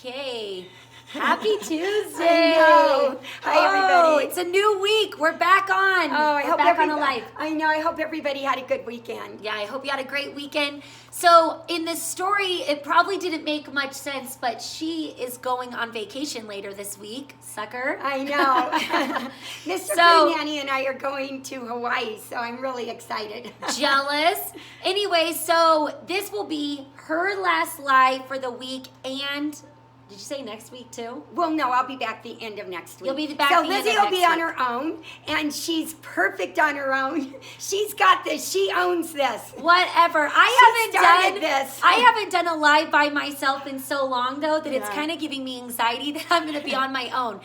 Okay. Happy Tuesday. I know. Hi, everybody. It's a new week. We're back on. We're back on alive. I know. I hope everybody had a good weekend. Yeah, I hope you had a great weekend. So in this story, it probably didn't make much sense, but she is going on vacation later this week. Sucker. I know. Mr. Food Nanny and I are going to Hawaii, so I'm really excited. Jealous. Anyway, so this will be her last live for the week, and did you say next week too? Well, no, I'll be back the end of next week. You'll be back so the end of Lizzie next will be week. on her own, and she's perfect on her own. She's got this. She owns this. Whatever. I haven't done a live by myself in so long though that it's kind of giving me anxiety that I'm going to be on my own.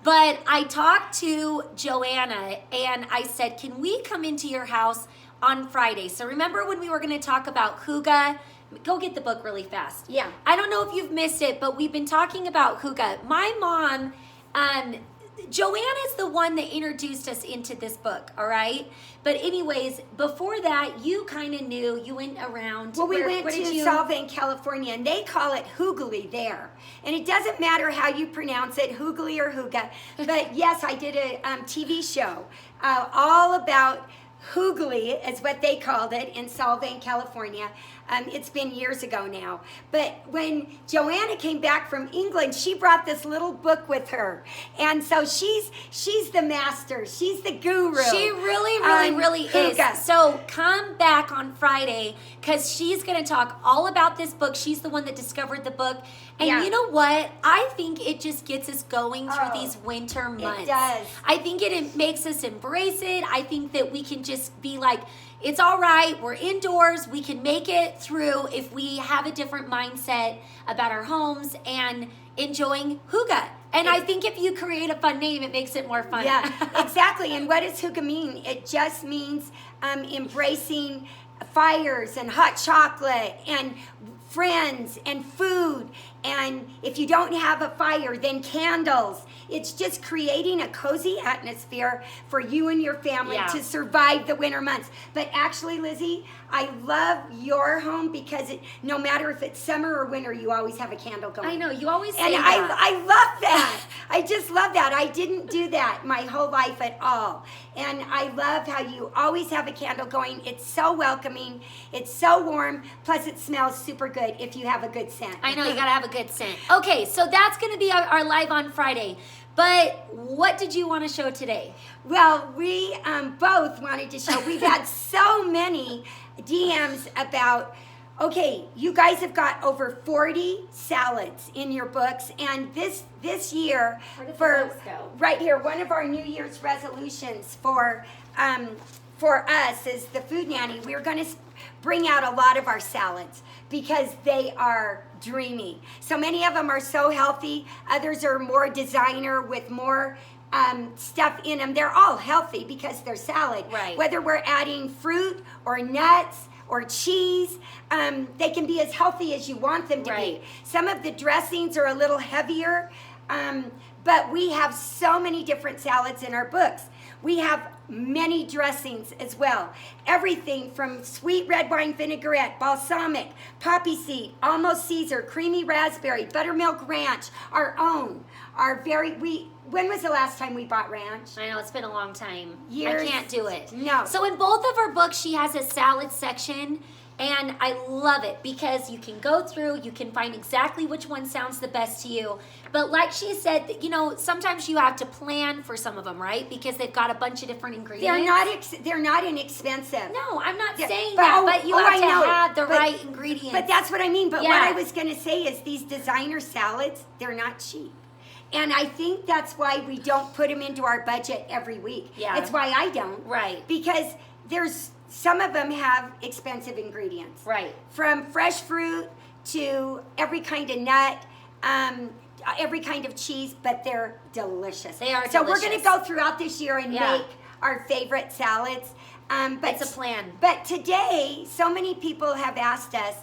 But I talked to Joanna and I said, "Can we come into your house on Friday?" So remember when we were going to talk about hygge? Go get the book really fast. Yeah. I don't know if you've missed it, but we've been talking about hygge. My mom, Joanna is the one that introduced us into this book, all right? But anyways, before that, you kind of knew. You went around. Well, we went to Solvang, California, and they call it hygge there. And it doesn't matter how you pronounce it, hygge or hygge. But yes, I did a TV show all about hygge, is what they called it, in Solvang, California. It's been years ago now. But when Joanna came back from England, she brought this little book with her. And so she's the master. She's the guru. She really hygge. is. So come back on Friday because she's going to talk all about this book. She's the one that discovered the book. And you know what? I think it just gets us going through these winter months. It does. I think it makes us embrace it. I think that we can just be like, it's all right. We're indoors. We can make it through if we have a different mindset about our homes and enjoying hygge. And I think if you create a fun name, it makes it more fun. Yeah, exactly. And what does hygge mean? It just means embracing fires and hot chocolate and friends and food. And if you don't have a fire, then candles. It's just creating a cozy atmosphere for you and your family to survive the winter months. But actually, Lizzie, I love your home because no matter if it's summer or winter, you always have a candle going. I know, you always say and that. I love that. I just love that. I didn't do that my whole life at all. And I love how you always have a candle going. It's so welcoming. It's so warm. Plus, it smells super good if you have a good scent. I know, you got to have a good scent. Okay, so that's going to be our live on Friday. But what did you want to show today? Well, we both wanted to show. We've had so many DMs about, okay, you guys have got over 40 salads in your books. And this year, right here, one of our New Year's resolutions for us as the Food Nanny, we're going to bring out a lot of our salads because they are dreamy. So many of them are so healthy. Others are more designer with more stuff in them. They're all healthy because they're salad. Right. Whether we're adding fruit or nuts or cheese, they can be as healthy as you want them to be. Some of the dressings are a little heavier, but we have so many different salads in our books. We have many dressings as well. Everything from sweet red wine vinaigrette, balsamic, poppy seed, almost Caesar, creamy raspberry, buttermilk ranch, our own. When was the last time we bought ranch? I know, it's been a long time. Years. I can't do it. No. So in both of her books, she has a salad section. And I love it because you can go through, you can find exactly which one sounds the best to you. But like she said, sometimes you have to plan for some of them, right? Because they've got a bunch of different ingredients. They're not inexpensive. No, I'm not saying that, but you have to have the right ingredients. But that's what I mean. But what I was going to say is these designer salads, they're not cheap. And I think that's why we don't put them into our budget every week. Yeah. It's why I don't. Right. Because some of them have expensive ingredients. Right. From fresh fruit to every kind of nut, every kind of cheese, but they're delicious. They are so delicious. We're going to go throughout this year and make our favorite salads. But it's a plan. But today, so many people have asked us,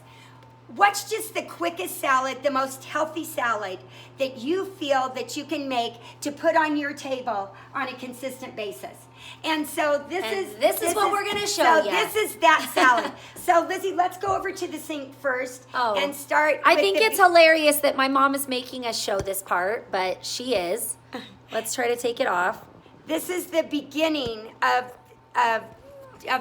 what's just the quickest salad, the most healthy salad that you feel that you can make to put on your table on a consistent basis? And so this is what we're gonna show you. So this is that salad. So Lizzie, let's go over to the sink first and start. I think it's hilarious that my mom is making us show this part, but she is. Let's try to take it off. This is the beginning of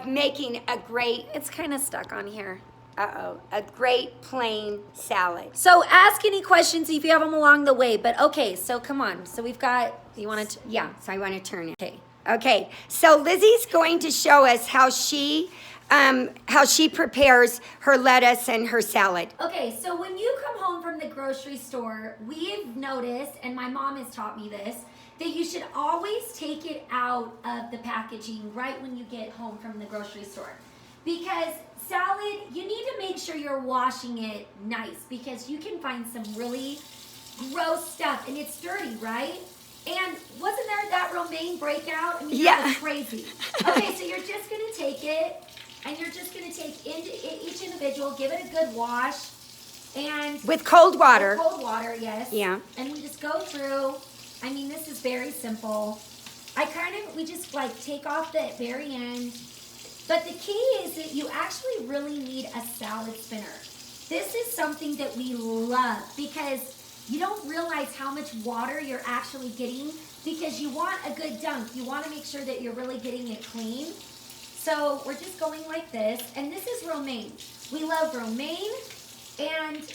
making a great. It's kind of stuck on here. A great plain salad. So ask any questions if you have them along the way. But okay, so come on. So we've got. You want to? Yeah. So I want to turn it. Okay. Okay. So Lizzie's going to show us how she prepares her lettuce and her salad. Okay. So when you come home from the grocery store, we've noticed, and my mom has taught me this, that you should always take it out of the packaging right when you get home from the grocery store, because salad, you need to make sure you're washing it nice, because you can find some really gross stuff and it's dirty, right? And wasn't there that romaine breakout? I mean, that was crazy. Okay, so you're just gonna take it and you're just gonna take each individual, give it a good wash, and with cold water. With cold water, yes. Yeah. And we just go through. I mean, this is very simple. We just like take off the very end. But the key is that you actually really need a salad spinner. This is something that we love because you don't realize how much water you're actually getting, because you want a good dunk. You want to make sure that you're really getting it clean. So we're just going like this, and this is romaine. We love romaine, and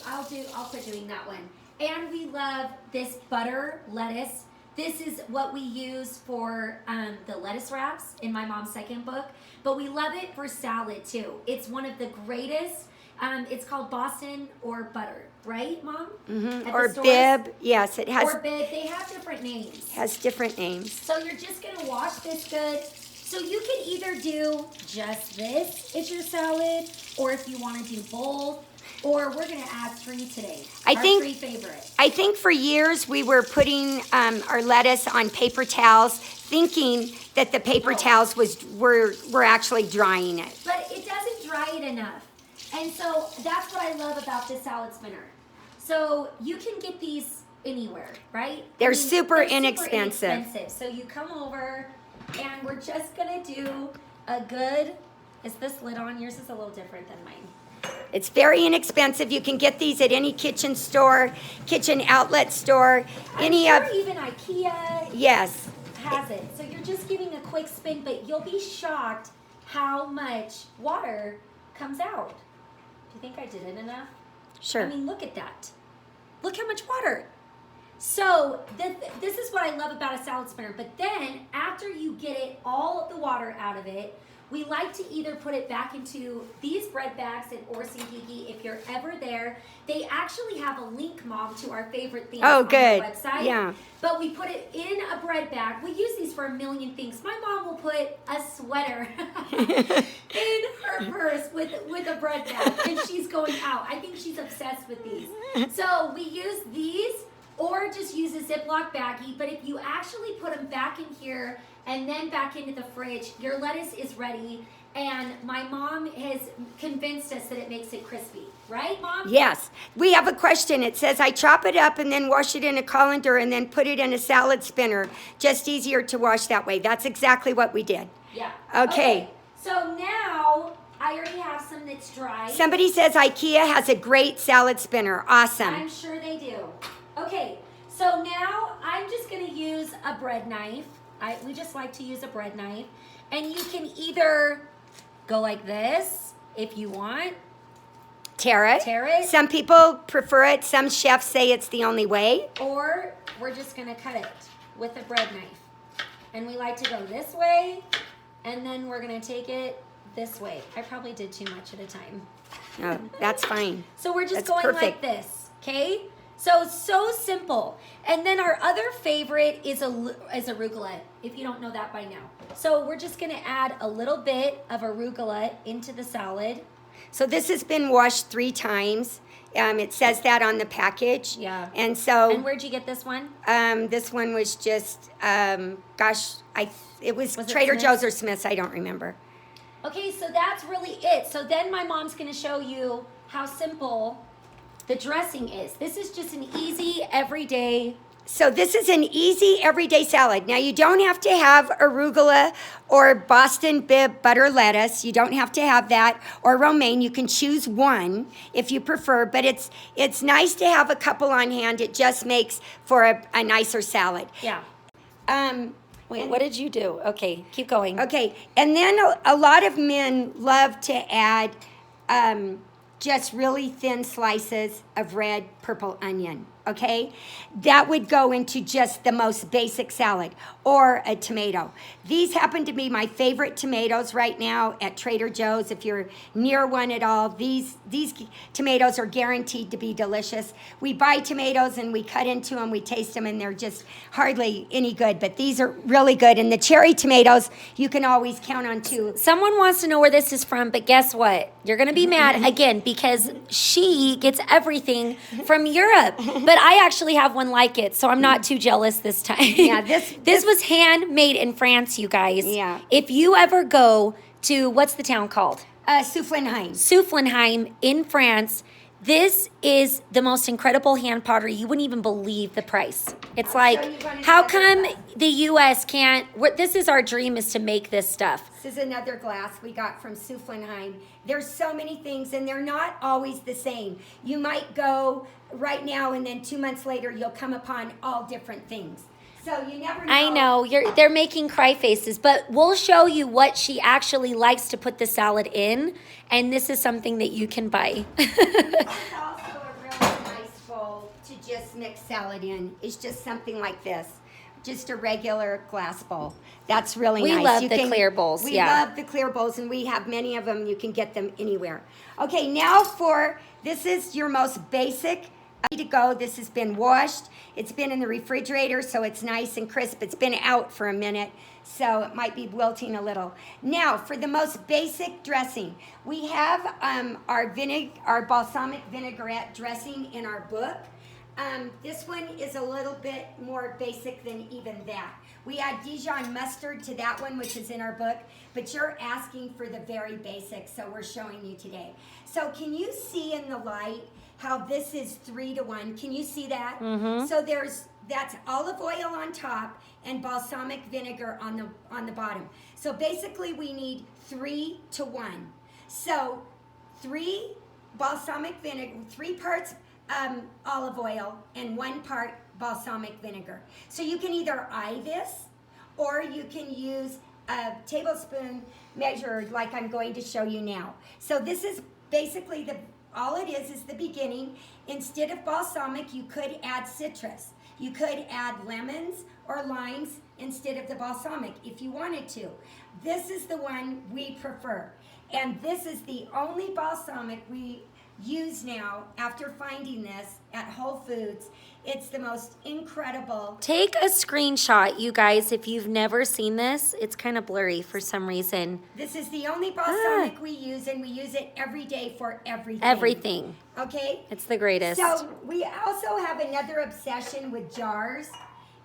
I'll quit doing that one. And we love this butter lettuce. This is what we use for the lettuce wraps in my mom's second book, but we love it for salad too. It's one of the greatest. It's called Boston or butter, right, Mom? Mm-hmm. Or bib. Yes, it has. Or bib. They have different names. Has different names. So you're just gonna wash this good. So you can either do just this as your salad, or if you want to do both. Or we're going to add 3 today. Our 3 favorites. I think for years we were putting our lettuce on paper towels, thinking that the paper towels were actually drying it. But it doesn't dry it enough. And so that's what I love about this salad spinner. So you can get these anywhere, right? They're super inexpensive. So you come over and we're just going to do a good, is this lid on? Yours is a little different than mine. It's very inexpensive. You can get these at any kitchen store, kitchen outlet store, even IKEA. Yes. Has it. So you're just giving a quick spin, but you'll be shocked how much water comes out. Do you think I did it enough? Sure. I mean, look at that. Look how much water. So this is what I love about a salad spinner. But then after you get all of the water out of it, we like to either put it back into these bread bags at Orsinkiki. If you're ever there, they actually have a link, Mom, to our favorite things on their website. Yeah. But we put it in a bread bag. We use these for a million things. My mom will put a sweater in her purse with a bread bag, and she's going out. I think she's obsessed with these. So we use these, or just use a Ziploc baggie. But if you actually put them back in here and then back into the fridge, your lettuce is ready. And my mom has convinced us that it makes it crispy. Right, Mom? Yes. We have a question. It says, I chop it up and then wash it in a colander and then put it in a salad spinner. Just easier to wash that way. That's exactly what we did. Yeah. Okay. So now I already have some that's dry. Somebody says IKEA has a great salad spinner. Awesome. I'm sure they do. Okay. So now I'm just going to use a bread knife. We just like to use a bread knife. And you can either go like this if you want. Tear it. Some people prefer it. Some chefs say it's the only way. Or we're just going to cut it with a bread knife. And we like to go this way, and then we're going to take it this way. I probably did too much at a time. No, that's fine. So we're just going like this, okay? So simple. And then our other favorite is arugula, if you don't know that by now. So we're just going to add a little bit of arugula into the salad. So this has been washed 3 times. It says that on the package. Yeah. And so. And where'd you get this one? This one was just, it was Trader Joe's or Smith's. I don't remember. Okay, so that's really it. So then my mom's going to show you how simple the dressing is. This is just an easy, everyday. So this is an easy everyday salad. Now you don't have to have arugula or Boston bib butter lettuce. You don't have to have that, or romaine. You can choose one if you prefer, but it's nice to have a couple on hand. It just makes for a nicer salad. Yeah. Wait, what did you do? Okay, keep going. Okay, and then a lot of men love to add just really thin slices of red purple onion, okay? That would go into just the most basic salad, or a tomato. These happen to be my favorite tomatoes right now at Trader Joe's. If you're near one at all, these tomatoes are guaranteed to be delicious. We buy tomatoes and we cut into them, we taste them, and they're just hardly any good, but these are really good. And the cherry tomatoes, you can always count on too. Someone wants to know where this is from, but guess what? You're going to be mad again because she gets everything from Europe. But I actually have one like it, so I'm not too jealous this time. Yeah, this was handmade in France, you guys. Yeah. If you ever go to, what's the town called? Soufflenheim. Soufflenheim in France. This is the most incredible hand pottery. You wouldn't even believe the price. It's like, how come the U.S. can't? This is our dream, is to make this stuff. This is another glass we got from Soufflenheim. There's so many things, and they're not always the same. You might go right now, and then 2 months later, you'll come upon all different things. So you never know. I know, they're making cry faces, but we'll show you what she actually likes to put the salad in, and this is something that you can buy. This is also a really nice bowl to just mix salad in. It's just something like this. Just a regular glass bowl. That's really nice. We love the clear bowls, We love the clear bowls, and we have many of them. You can get them anywhere. Okay, now this is your most basic to go. This has been washed. It's been in the refrigerator, so it's nice and crisp. It's been out for a minute, so it might be wilting a little. Now, for the most basic dressing, we have our balsamic vinaigrette dressing in our book. This one is a little bit more basic than even that. We add Dijon mustard to that one, which is in our book, but you're asking for the very basic, so we're showing you today. So can you see in the light how this is 3 to 1? Can you see that? Mm-hmm. So that's olive oil on top and balsamic vinegar on the bottom. So basically we need 3 to 1. So 3 balsamic vinegar, 3 parts olive oil and 1 part balsamic vinegar. So you can either eye this, or you can use a tablespoon measured like I'm going to show you now. So this is basically all it is the beginning. Instead of balsamic, you could add citrus. You could add lemons or limes instead of the balsamic if you wanted to. This is the one we prefer. And this is the only balsamic we use now after finding this at Whole Foods. It's the most incredible. Take a screenshot, you guys, if you've never seen this. It's kind of blurry for some reason. This is the only balsamic we use, and we use it every day for everything. Everything. Okay? It's the greatest. So we also have another obsession with jars,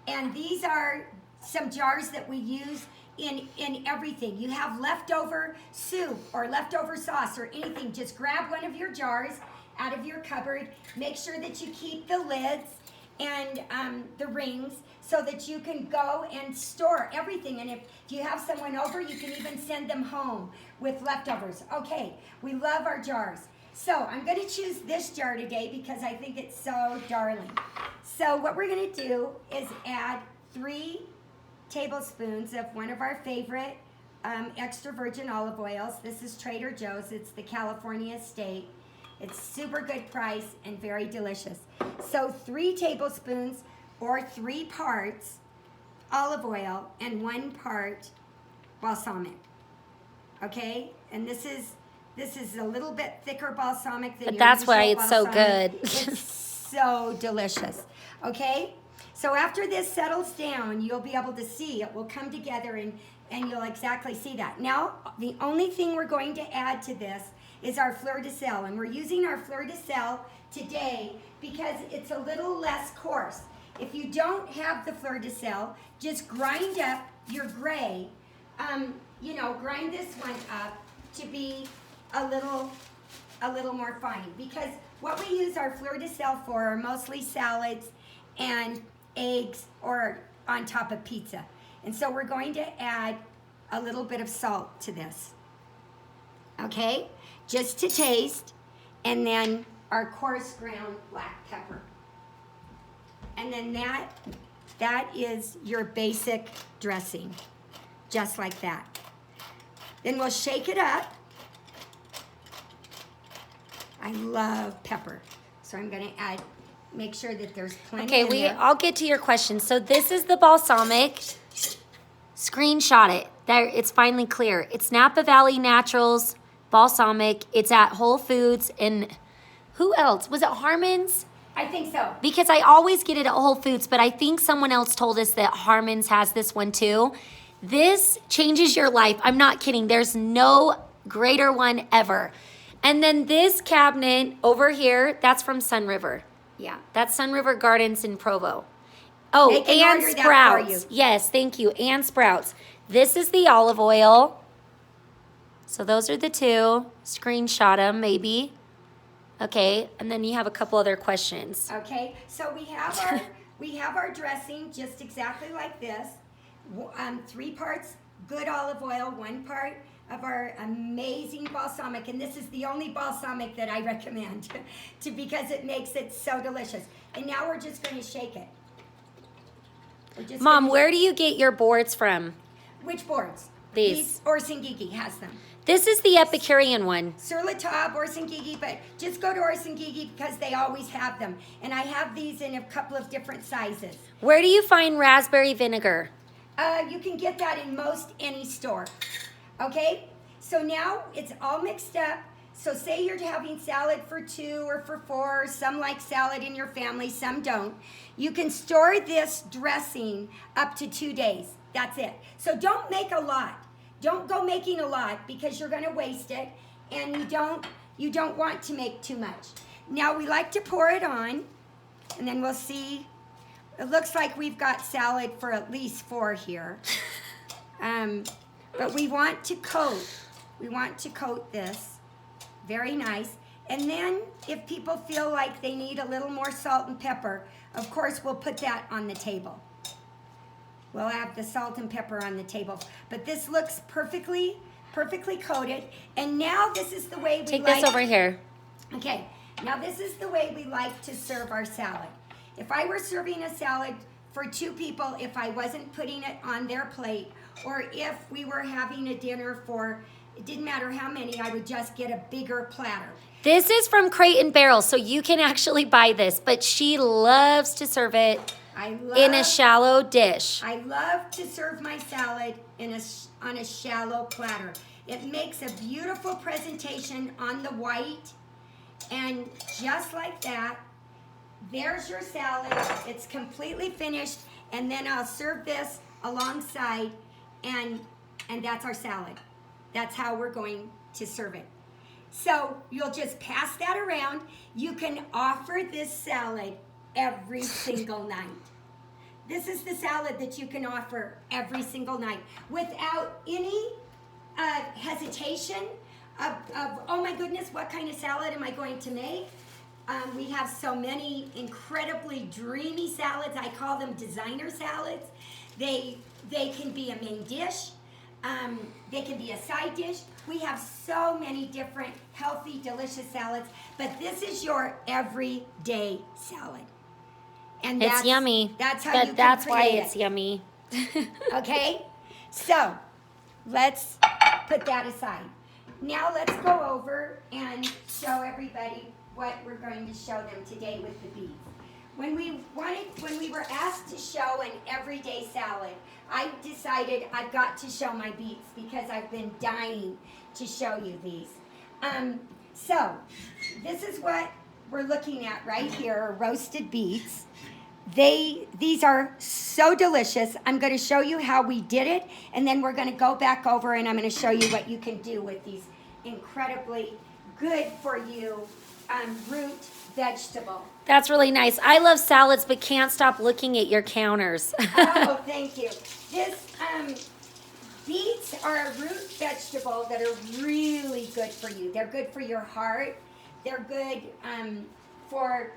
and these are some jars that we use in everything. You have leftover soup or leftover sauce or anything, just grab one of your jars out of your cupboard. Make sure that you keep the lids and the rings so that you can go and store everything. And if you have someone over, you can even send them home with leftovers. Okay, we love our jars. So I'm going to choose this jar today because I think it's so darling. So what we're going to do is add 3 tablespoons of one of our favorite extra virgin olive oils. This is Trader Joe's. It's the California Estate. It's super good price and very delicious. So 3 tablespoons or 3 parts olive oil and 1 part balsamic. Okay? And this is a little bit thicker balsamic than but your that's why usual it's so balsamic. good. It's so delicious. Okay? So after this settles down, you'll be able to see it will come together and you'll exactly see that. Now, the only thing we're going to add to this is our fleur de sel. And we're using our fleur de sel today because it's a little less coarse. If you don't have the fleur de sel, just grind up your gray. Grind this one up to be a little a little more fine, because what we use our fleur de sel for are mostly salads and eggs or on top of pizza. And so we're going to add a little bit of salt to this. Okay? Just to taste. And then our coarse ground black pepper. And then that is your basic dressing. Just like that. Then we'll shake it up. I love pepper. So I'm going to make sure that there's plenty in there. I'll get to your question. So this is the balsamic. Screenshot it. There, it's finally clear. It's Napa Valley Naturals balsamic. It's at Whole Foods. And who else? Was it Harmon's? I think so. Because I always get it at Whole Foods, but I think someone else told us that Harmon's has this one too. This changes your life. I'm not kidding. There's no greater one ever. And then this cabinet over here, that's from Sun River. Yeah. That's Sun River Gardens in Provo. Oh, They can and order that for you. Sprouts. Yes, thank you. And Sprouts. This is the olive oil. So those are the two. Screenshot them, maybe. Okay, and then you have a couple other questions. Okay, so we have our dressing just exactly like this. 3 parts good olive oil, 1 part of our amazing balsamic, and this is the only balsamic that I recommend because it makes it so delicious. And now we're just going to shake it. Mom, where do you get your boards from? Which boards? These. Orsingigi has them. This is the Epicurean one. Sur la Table, Orsingigi, but just go to Orsingigi because they always have them. And I have these in a couple of different sizes. Where do you find raspberry vinegar? You can get that in most any store. Okay? So now it's all mixed up. So say you're having salad for 2 or for 4. Some like salad in your family, some don't. You can store this dressing up to 2 days. That's it. So don't make a lot. Don't go making a lot because you're going to waste it, and you don't want to make too much. Now we like to pour it on, and then we'll see. It looks like we've got salad for at least 4 here. But we want to coat. We want to coat this very nice. And then if people feel like they need a little more salt and pepper, of course we'll put that on the table. We'll have the salt and pepper on the table. But this looks perfectly coated. And now this is the way we Take this over here. Okay, now this is the way we like to serve our salad. If I were serving a salad for 2 people, if I wasn't putting it on their plate, or if we were having a dinner for, it didn't matter how many, I would just get a bigger platter. This is from Crate and Barrel, so you can actually buy this, but she loves to serve it in a shallow dish. I love to serve my salad on a shallow platter. It makes a beautiful presentation on the white, and just like that, there's your salad. It's completely finished, and then I'll serve this alongside, and that's our salad. That's how we're going to serve it. So you'll just pass that around. You can offer this salad every single night. This is the salad that you can offer every single night without any hesitation of, oh my goodness, what kind of salad am I going to make? We have so many incredibly dreamy salads. I call them designer salads. They can be a main dish. They can be a side dish. We have so many different healthy, delicious salads, but this is your everyday salad. And it's yummy. That's how but you that's can why create it's it. yummy. Okay? So, let's put that aside. Now let's go over and show everybody what we're going to show them today with the beets. When we were asked to show an everyday salad, I decided I've got to show my beets because I've been dying to show you these. So, this is what we're looking at right here, roasted beets. These are so delicious. I'm going to show you how we did it, and then we're going to go back over and I'm going to show you what you can do with these incredibly good for you root vegetable. That's really nice. I love salads, but can't stop looking at your counters. Oh, thank you. This beets are a root vegetable that are really good for you. They're good for your heart. They're good for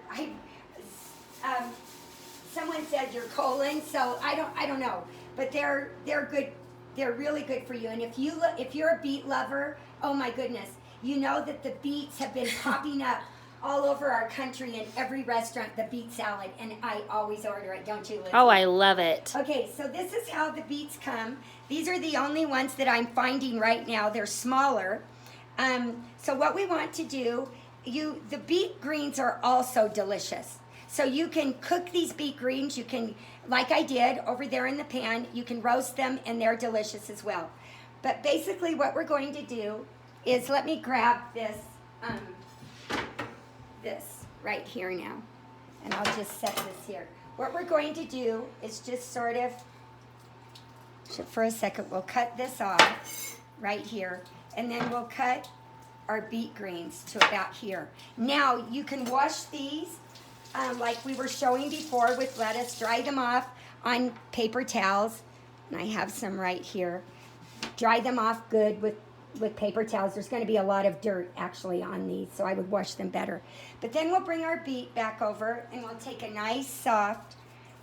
someone said your colon, so I don't know, but they're good. They're really good for you. And if you're a beet lover, oh my goodness, you know that the beets have been popping up all over our country in every restaurant, the beet salad, and I always order it, don't you, Lizzie? Oh, I love it. Okay, so this is how the beets come. These are the only ones that I'm finding right now. They're smaller. So what we want to do, the beet greens are also delicious. So you can cook these beet greens. You can, like I did over there in the pan, you can roast them and they're delicious as well. But basically what we're going to do is, let me grab this, this right here now. And I'll just set this here. What we're going to do is just sort of, for a second, we'll cut this off right here. And then we'll cut our beet greens to about here. Now, you can wash these like we were showing before with lettuce. Dry them off on paper towels. And I have some right here. Dry them off good with paper towels. There's going to be a lot of dirt actually on these, so I would wash them better. But then we'll bring our beet back over and we'll take a nice soft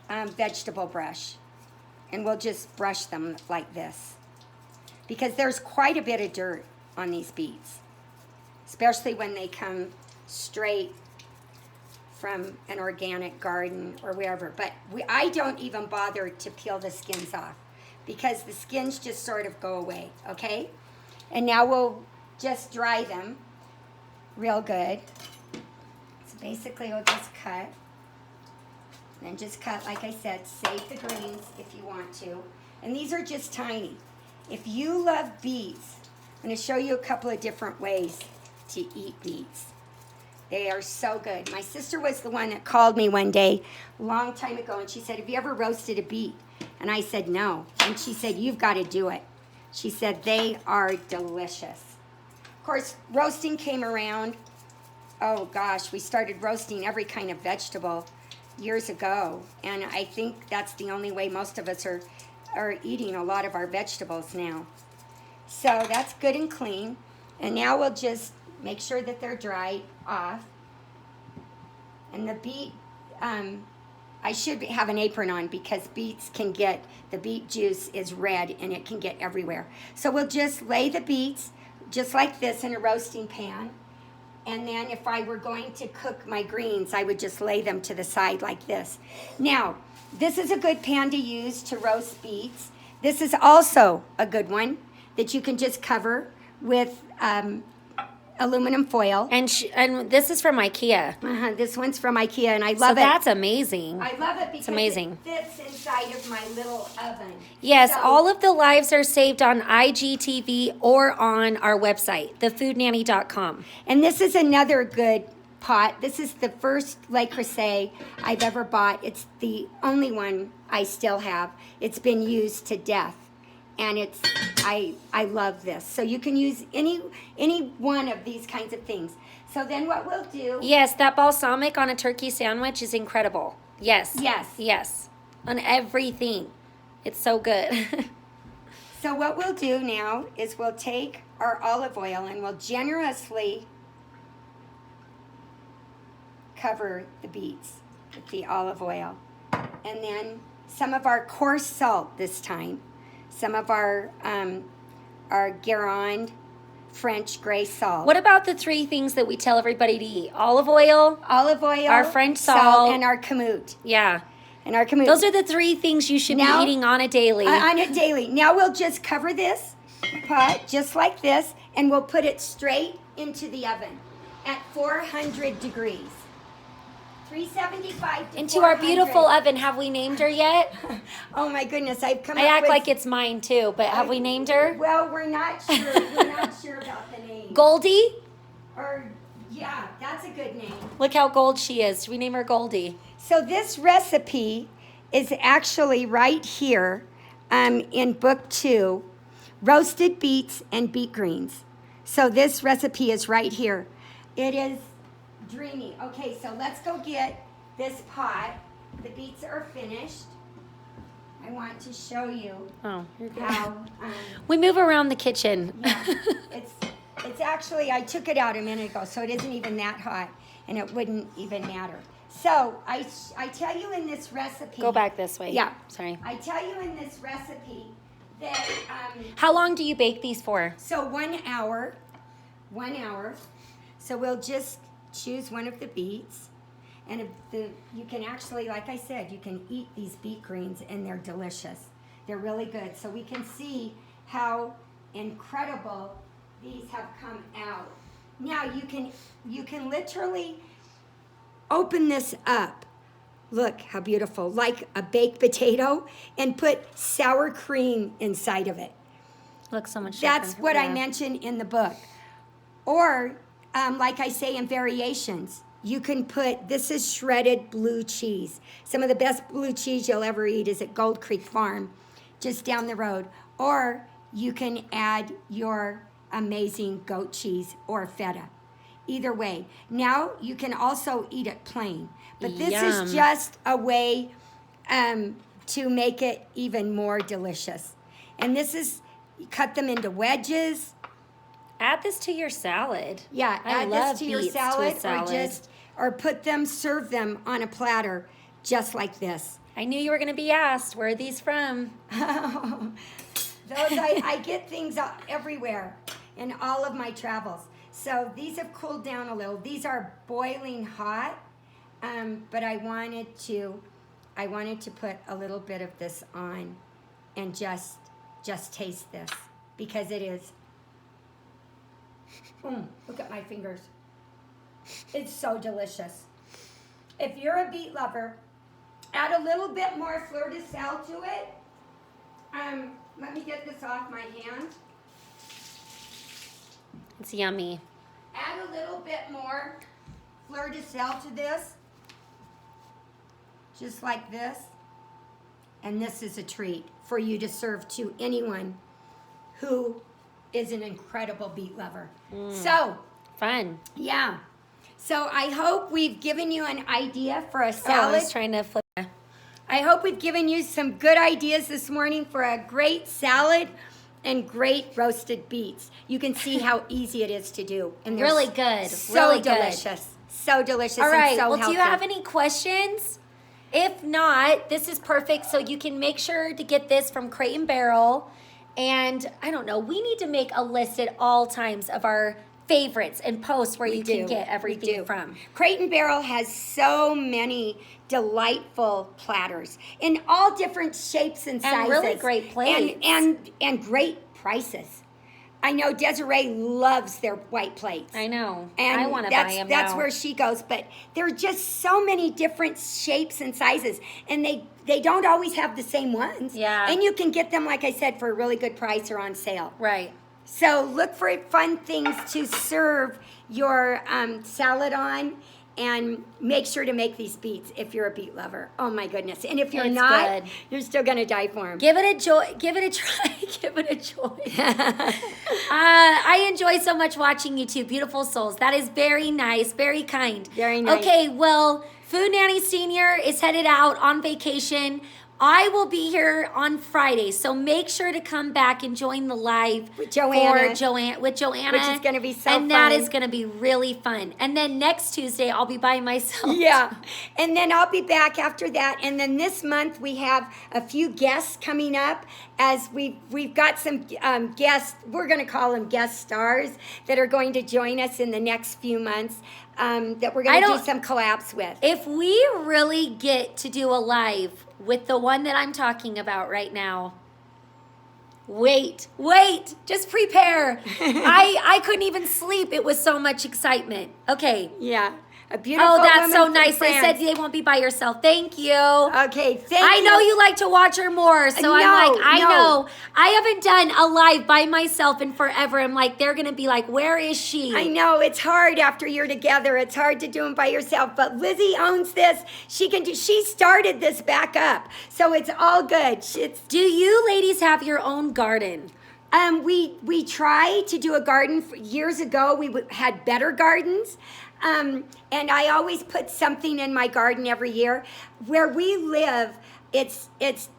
vegetable brush and we'll just brush them like this, because there's quite a bit of dirt on these beets, especially when they come straight from an organic garden or wherever. But I don't even bother to peel the skins off because the skins just sort of go away, okay? And now we'll just dry them real good. So basically we'll just cut. And then just cut, like I said, save the greens if you want to. And these are just tiny. If you love beets, I'm going to show you a couple of different ways to eat beets. They are so good. My sister was the one that called me one day, a long time ago, and she said, have you ever roasted a beet? And I said, no. And she said, you've got to do it. She said, they are delicious. Of course, roasting came around. Oh gosh, we started roasting every kind of vegetable years ago. And I think that's the only way most of us are eating a lot of our vegetables now. So that's good and clean. And now we'll just make sure that they're dried off. And the beet, I should have an apron on because beets can get, the beet juice is red and it can get everywhere. So we'll just lay the beets just like this in a roasting pan. And then if I were going to cook my greens, I would just lay them to the side like this. Now, this is a good pan to use to roast beets. This is also a good one that you can just cover with aluminum foil. And this is from IKEA. This one's from IKEA, and I love it. So that's amazing. I love it because amazing. It fits inside of my little oven. Yes, so, all of the lives are saved on IGTV or on our website, thefoodnanny.com. And this is another good pot. This is the first Le Creuset I've ever bought. It's the only one I still have. It's been used to death. And it's, I love this. So you can use any one of these kinds of things. So then what we'll do. Yes, that balsamic on a turkey sandwich is incredible. Yes. Yes. Yes. On everything. It's so good. So what we'll do now is we'll take our olive oil and we'll generously cover the beets with the olive oil. And then some of our coarse salt this time. Some of our Guérande French gray salt. What about the 3 things that we tell everybody to eat? Olive oil, our French salt, and our kamut. Yeah. And our kamut. Those are the 3 things you should be eating on a daily. On a daily. Now we'll just cover this pot just like this, and we'll put it straight into the oven at 400 degrees. 375 to Into 400. our beautiful oven. Have we named her yet? Oh my goodness, I've come I up act with, like it's mine too, but have we named her? Well, we're not sure. We're not sure about the name. Goldie? Or, yeah, that's a good name. Look how gold she is. We name her Goldie. So this recipe is actually right here in book 2, roasted beets and beet greens. So this recipe is right here. It is dreamy. Okay, so let's go get this pot. The beets are finished. I want to show you Oh, you're good. how. We move around the kitchen. Yeah, it's It's actually, I took it out a minute ago, so it isn't even that hot, and it wouldn't even matter. So I tell you in this recipe. Go back this way. Yeah. Sorry. I tell you in this recipe that. How long do you bake these for? So 1 hour. 1 hour. So we'll just choose one of the beets. And you can actually, like I said, you can eat these beet greens and they're delicious. They're really good. So we can see how incredible these have come out. Now you can literally open this up. Look how beautiful, like a baked potato, and put sour cream inside of it. Looks so much That's different. what I Yeah. mentioned in the book. Or, like I say in variations, you can put, this is shredded blue cheese. Some of the best blue cheese you'll ever eat is at Gold Creek Farm, just down the road. Or you can add your amazing goat cheese or feta. Either way. Now you can also eat it plain. But this Yum. is just a way to make it even more delicious. And this is, you cut them into wedges. Add this to your salad. Yeah, I add love this to your beets salad, or put them, serve them on a platter just like this. I knew you were going to be asked, where are these from? I get things everywhere in all of my travels. So these have cooled down a little. These are boiling hot, but I wanted to put a little bit of this on and just taste this because it is. Look at my fingers. It's so delicious. If you're a beet lover, add a little bit more fleur de sel to it. Let me get this off my hand. It's yummy. Add a little bit more fleur de sel to this. Just like this. And this is a treat for you to serve to anyone who is an incredible beet lover. So, Fun. yeah. So I hope we've given you an idea for a Oh, I salad. was trying to flip. I hope we've given you some good ideas this morning for a great salad and great roasted beets. You can see how easy it is to do. And they're Really good. So Really good. delicious. So delicious All right. and so Well, healthy. do you have any questions? If not, this is perfect. So you can make sure to get this from Crate and Barrel. And I don't know, we need to make a list at all times of our favorites and posts where you can get everything from. Crate and Barrel has so many delightful platters in all different shapes and sizes. And really great plates. And great prices. I know Desiree loves their white plates. I know. And I want to buy them now. That's where she goes. But there are just so many different shapes and sizes. And they don't always have the same ones. Yeah. And you can get them, like I said, for a really good price or on sale. Right. So look for fun things to serve your salad on. And make sure to make these beets if you're a beet lover. Oh my goodness. And if you're It's not, good. you're still going to die for them. Give it a joy. Give it a try. Give it a joy. I enjoy so much watching you two beautiful souls. That is very nice, very kind. Very nice. Okay, well, Food Nanny Senior is headed out on vacation. I will be here on Friday, so make sure to come back and join the live With Joanna. with Joanna, Which is gonna be so and that fun. is going to be really fun. And then next Tuesday, I'll be by myself. Yeah, and then I'll be back after that. And then this month we have a few guests coming up. As we've got some guests, we're going to call them guest stars that are going to join us in the next few months. That we're going to do some collabs with. If we really get to do a live with the one that I'm talking about right now, wait, just prepare. I couldn't even sleep. It was so much excitement. Okay. Yeah, a beautiful. Oh, that's woman so from nice. They France. said they won't be by yourself. Thank you. Okay, thank you. I know you like to watch her more, so No, I'm like, I no. know. I haven't done a live by myself in forever. I'm like, they're gonna be like, where is she? I know it's hard after you're together. It's hard to do them by yourself. But Lizzie owns this. She can do. She started this back up, so it's all good. Do you ladies have your own garden? We tried to do a garden years ago. We had better gardens. And I always put something in my garden every year. where we live, it's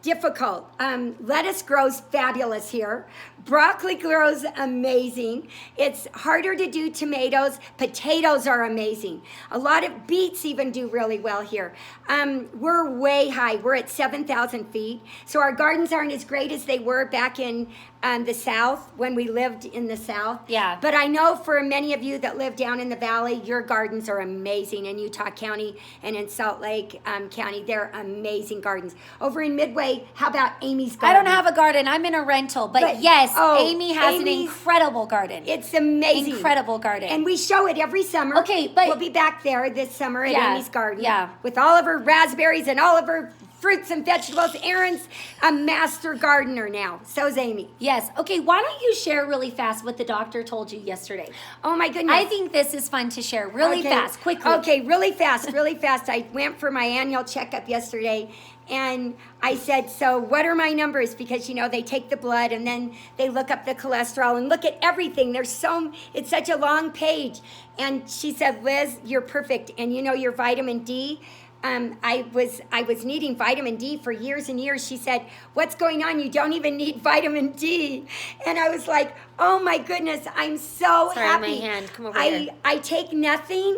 difficult. Lettuce grows fabulous here. Broccoli grows amazing. It's harder to do tomatoes. Potatoes are amazing. A lot of beets even do really well here. We're way high. We're at 7,000 feet. So our gardens aren't as great as they were back in the South, when we lived in the South. Yeah. But I know for many of you that live down in the valley, your gardens are amazing in Utah County and in Salt Lake County. They're amazing gardens. Over in Midway, how about Amy's garden? I don't have a garden. I'm in a rental. But yes, Amy has an incredible garden. It's amazing. Incredible garden. And we show it every summer. Okay, but we'll be back there this summer at Amy's garden. Yeah. With all of her raspberries and all of her fruits and vegetables. Aaron's a master gardener now. So's Amy. Yes. Okay, why don't you share really fast what the doctor told you yesterday? Oh my goodness. I think this is fun to share really fast, quickly. Okay, really fast. I went for my annual checkup yesterday, and I said, so what are my numbers? Because, they take the blood and then they look up the cholesterol and look at everything. It's such a long page. And she said, Liz, you're perfect. And your vitamin D, I was needing vitamin D for years and years. She said, what's going on? You don't even need vitamin D. And I was like, oh my goodness, I'm so happy. My hand. Come over here. I take nothing.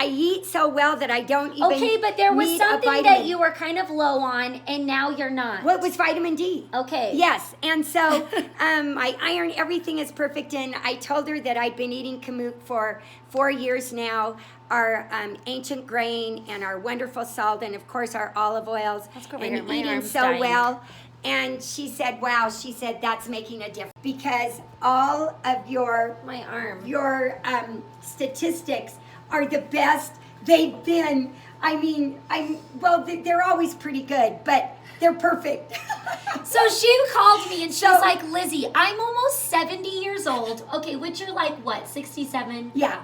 I eat so well that I don't even Okay, but there was need a something vitamin. that you were kind of low on, and now you're not. What was vitamin D? Okay. Yes, and so my iron, everything is perfect. And I told her that I'd been eating kamut for 4 years now. Our ancient grain and our wonderful salt, and of course our olive oils. Let's go over and here. My eating arm's so dying. well. And she said, wow, that's making a difference because all of your My arm. your statistics are the best they've been. They're always pretty good, but they're perfect. So she called me and she's like, Lizzie, I'm almost 70 years old. Okay, which you're like, what, 67? Yeah.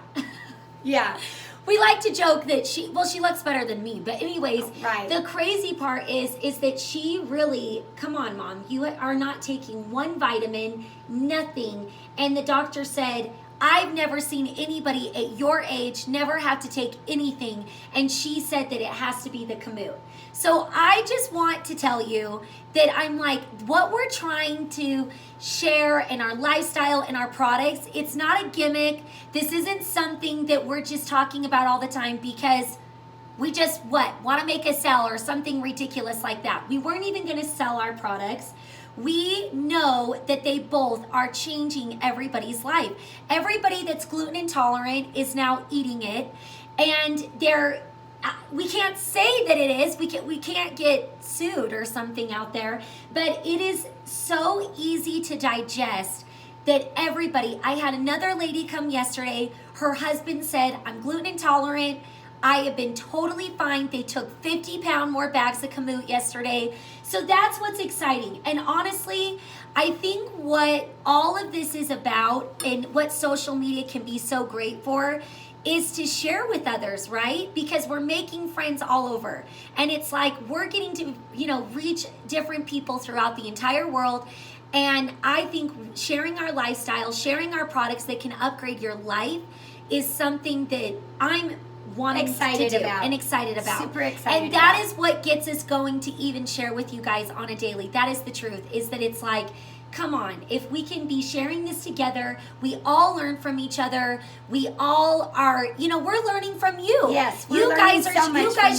Yeah. We like to joke that she looks better than me. But anyways, Right. The crazy part is that she really, come on, Mom, you are not taking one vitamin, nothing. And the doctor said, I've never seen anybody at your age never have to take anything. And she said that it has to be the kamut. So I just want to tell you that I'm like, what we're trying to share in our lifestyle and our products, it's not a gimmick. This isn't something that we're just talking about all the time because we just, want to make a sell or something ridiculous like that. We weren't even going to sell our products. We know that they both are changing everybody's life. Everybody that's gluten intolerant is now eating it, and we can't say that it is. We can't get sued or something out there, but it is so easy to digest that everybody. I had another lady come yesterday. Her husband said, I'm gluten intolerant. I have been totally fine. They took 50-pound more bags of kamut yesterday. So that's what's exciting. And honestly, I think what all of this is about and what social media can be so great for is to share with others, right? Because we're making friends all over. And it's like we're getting to, reach different people throughout the entire world. And I think sharing our lifestyle, sharing our products that can upgrade your life is something that I'm excited about. Super excited. And that is what gets us going to even share with you guys on a daily. That is the truth, is that it's like, come on, if we can be sharing this together, we all learn from each other. We all are, we're learning from you. Yes, you guys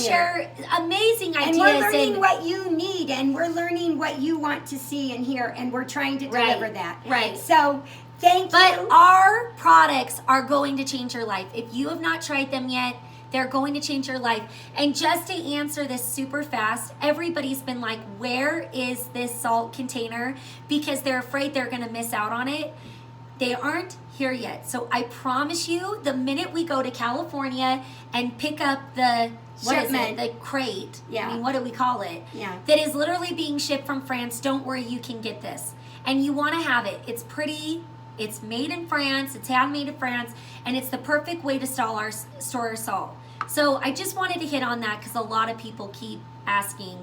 share amazing ideas. And we're learning what you need, and we're learning what you want to see and hear, and we're trying to deliver that. Right. So thank you. But our products are going to change your life. If you have not tried them yet, they're going to change your life. And just to answer this super fast, everybody's been like, where is this salt container? Because they're afraid they're going to miss out on it. They aren't here yet. So I promise you, the minute we go to California and pick up the shipment, the crate, yeah. What do we call it? Yeah. That is literally being shipped from France, don't worry, you can get this. And you want to have it. It's pretty. It's made in France, it's handmade in France, and it's the perfect way to store our salt. So I just wanted to hit on that because a lot of people keep asking,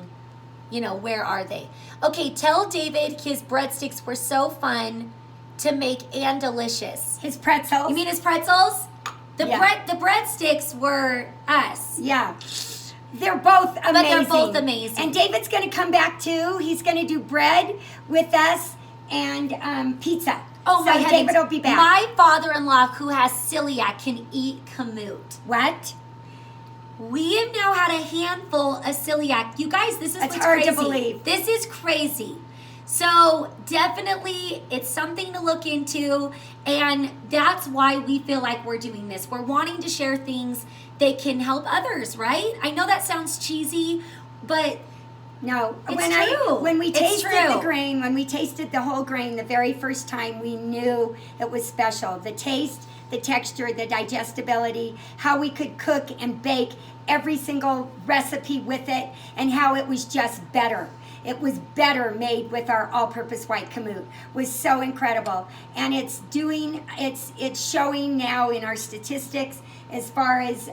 where are they? Okay, tell David his breadsticks were so fun to make and delicious. His pretzels. You mean his pretzels? The breadsticks were us. Yeah. They're both amazing. But they're both amazing. And David's going to come back too. He's going to do bread with us and pizza. Oh, so my heavens. David will be back. My father-in-law, who has celiac, can eat kamut. What? We have now had a handful of celiac. You guys, this is It's what's hard crazy. to believe. This is crazy. So definitely, it's something to look into, and that's why we feel like we're doing this. We're wanting to share things that can help others, right? I know that sounds cheesy, but no. It's true. When we It's tasted true. the grain, when we tasted the whole grain the very first time, we knew it was special. The taste, the texture, the digestibility, how we could cook and bake every single recipe with it, and how it was just better. It was better made with our all-purpose white kamut. Was so incredible, and it's showing now in our statistics as far as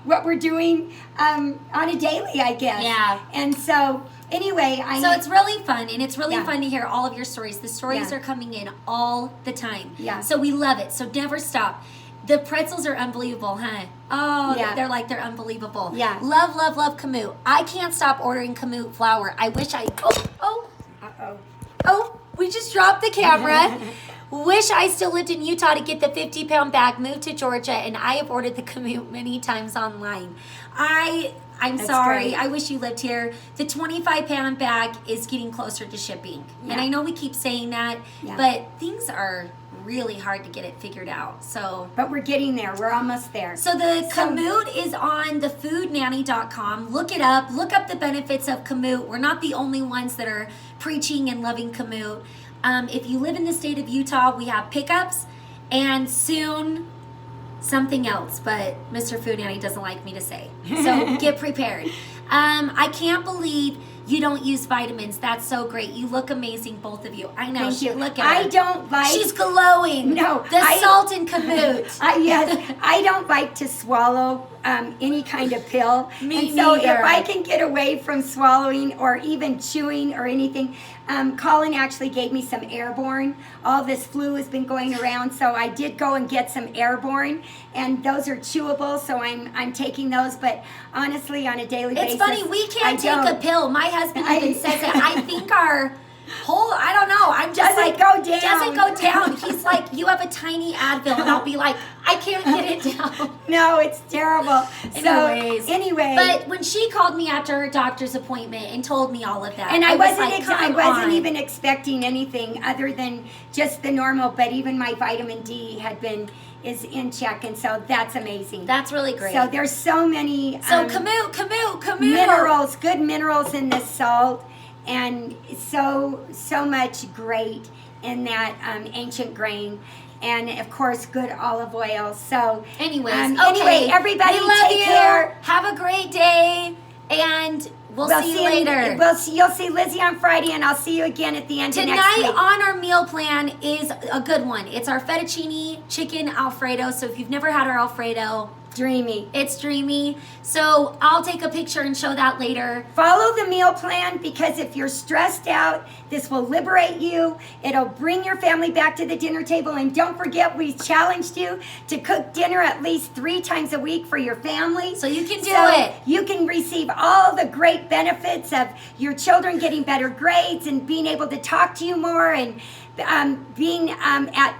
what we're doing on a daily, I guess. Yeah. And so anyway, so it's really fun, and it's really Yeah. fun to hear all of your stories. The stories Yeah. are coming in all the time. Yeah. So we love it. So never stop. The pretzels are unbelievable, huh? Oh, Yeah. they're unbelievable. Yeah. Love, love, love kamut. I can't stop ordering kamut flour. I wish I. Oh, we just dropped the camera. Wish I still lived in Utah to get the 50-pound bag, moved to Georgia, and I have ordered the kamut many times online. I'm That's sorry. great. I wish you lived here. The 25-pound bag is getting closer to shipping. Yeah. And I know we keep saying that, Yeah. but things are really hard to get it figured out. So But we're getting there. We're almost there. so the kamut is on thefoodnanny.com. Look it up. Look up the benefits of kamut. We're not the only ones that are preaching and loving kamut. If you live in the state of Utah, we have pickups, and soon something else, but Mr. Food Nanny doesn't like me to say. So get prepared. I can't believe you don't use vitamins. That's so great. You look amazing, both of you. I know. Thank you. Look at her. I don't like. She's glowing. No, The salt and kamut. I don't like to swallow any kind of pill. Me and so neither. if I can get away from swallowing or even chewing or anything, Colin actually gave me some Airborne. All this flu has been going around, so I did go and get some Airborne, and those are chewable, so I'm taking those. But honestly, on a daily basis, It's funny, we can't take a pill. My husband even says it. I think our whole, I don't know, I'm just Doesn't like, go down. doesn't go down. He's like, you have a tiny Advil, and I'll be like, I can't get it down. No, it's terrible. Anyways. So anyway, But when she called me after her doctor's appointment and told me all of that, and I was wasn't like, I come wasn't on. even expecting anything other than just the normal. But even my vitamin D is in check, and so that's amazing. That's really great. So there's so many So kamut. minerals, good minerals in this salt, and so much great in that ancient grain, and of course good olive oil. So Anyways, anyway, everybody we love take you. care. Have a great day, and we'll see you later. You'll see Lizzie on Friday, and I'll see you again at the end of next Tonight week. on our meal plan is a good one. It's our fettuccine chicken Alfredo. So if you've never had our Alfredo, Dreamy. it's dreamy. So I'll take a picture and show that later. Follow the meal plan, because if you're stressed out, this will liberate you. It'll bring your family back to the dinner table. And don't forget, we challenged you to cook dinner at least 3 times a week for your family. So you can do So it. you can receive all the great benefits of your children getting better grades and being able to talk to you more, and being at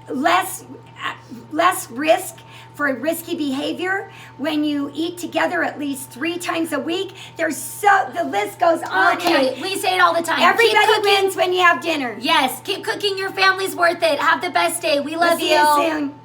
less risk for risky behavior when you eat together at least 3 times a week. The list goes on. Okay, and we say it all the time. everybody Keep cooking. wins when you have dinner. Yes, keep cooking. Your family's worth it. Have the best day. We love We'll see you soon.